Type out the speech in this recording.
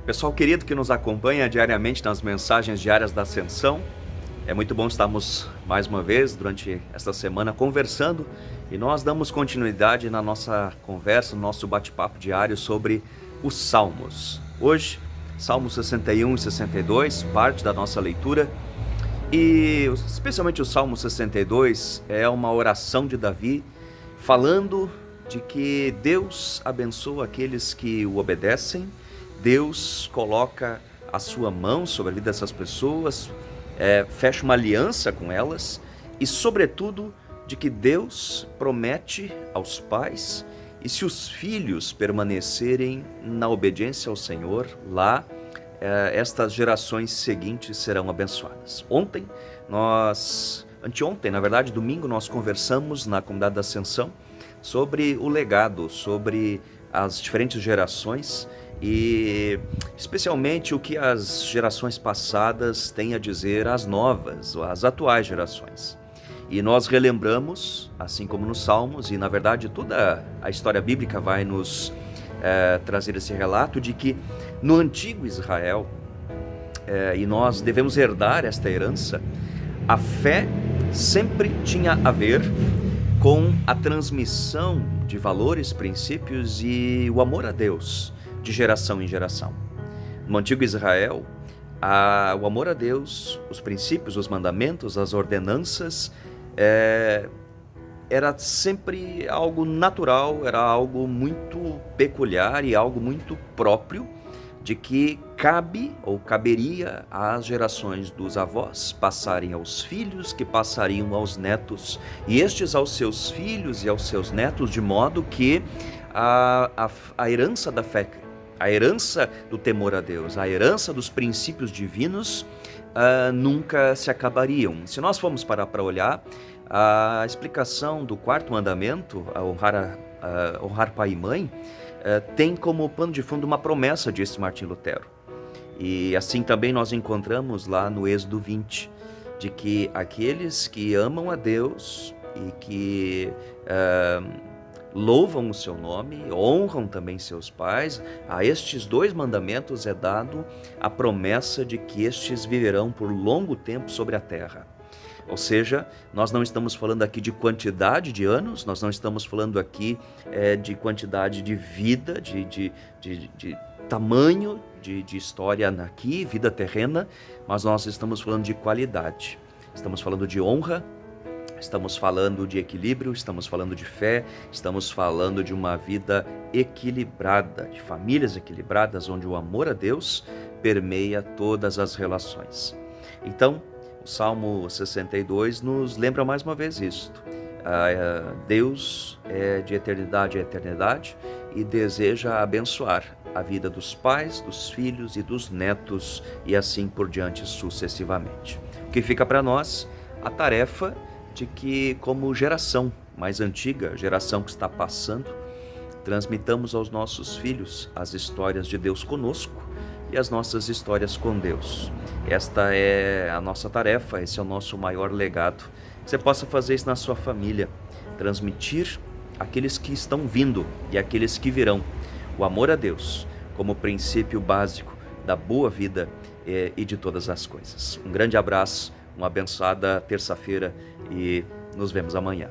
Pessoal querido que nos acompanha diariamente nas mensagens diárias da Ascensão, é muito bom estarmos mais uma vez durante esta semana conversando e nós damos continuidade na nossa conversa, no nosso bate-papo diário sobre os Salmos. Hoje, Salmos 61 e 62, parte da nossa leitura, e especialmente o Salmo 62 é uma oração de Davi falando de que Deus abençoa aqueles que o obedecem. Deus coloca a sua mão sobre a vida dessas pessoas, fecha uma aliança com elas e, sobretudo, de que Deus promete aos pais e se os filhos permanecerem na obediência ao Senhor, estas gerações seguintes serão abençoadas. Anteontem, na verdade, domingo, nós conversamos na comunidade da Ascensão sobre o legado, sobre as diferentes gerações e especialmente o que as gerações passadas têm a dizer às novas, às atuais gerações. E nós relembramos, assim como nos Salmos, e na verdade toda a história bíblica vai nos trazer esse relato de que no antigo Israel, e nós devemos herdar esta herança, a fé sempre tinha a ver com a transmissão de valores, princípios e o amor a Deus de geração em geração. No antigo Israel, o amor a Deus, os princípios, os mandamentos, as ordenanças, era sempre algo natural, era algo muito peculiar e algo muito próprio de que caberia às gerações dos avós passarem aos filhos, que passariam aos netos, e estes aos seus filhos e aos seus netos, de modo que a herança da fé, a herança do temor a Deus, a herança dos princípios divinos nunca se acabariam. Se nós formos parar para olhar, a explicação do quarto mandamento, honrar pai e mãe, tem como pano de fundo uma promessa, disse Martim Lutero. E assim também nós encontramos lá no Êxodo 20, de que aqueles que amam a Deus e que louvam o seu nome, honram também seus pais, a estes dois mandamentos é dado a promessa de que estes viverão por longo tempo sobre a terra. Ou seja, nós não estamos falando aqui de quantidade de anos, nós não estamos falando aqui de quantidade de vida, de tamanho de história aqui, vida terrena, mas nós estamos falando de qualidade, estamos falando de honra, estamos falando de equilíbrio, estamos falando de fé, estamos falando de uma vida equilibrada, de famílias equilibradas, onde o amor a Deus permeia todas as relações. Então, o Salmo 62 nos lembra mais uma vez isto. Deus é de eternidade a eternidade e deseja abençoar a vida dos pais, dos filhos e dos netos e assim por diante sucessivamente. O que fica para nós? A tarefa de que, como geração mais antiga, geração que está passando, transmitamos aos nossos filhos as histórias de Deus conosco e as nossas histórias com Deus. Esta é a nossa tarefa, esse é o nosso maior legado. Que você possa fazer isso na sua família, transmitir àqueles que estão vindo e àqueles que virão o amor a Deus como princípio básico da boa vida e de todas as coisas. Um grande abraço, uma abençoada terça-feira e nos vemos amanhã.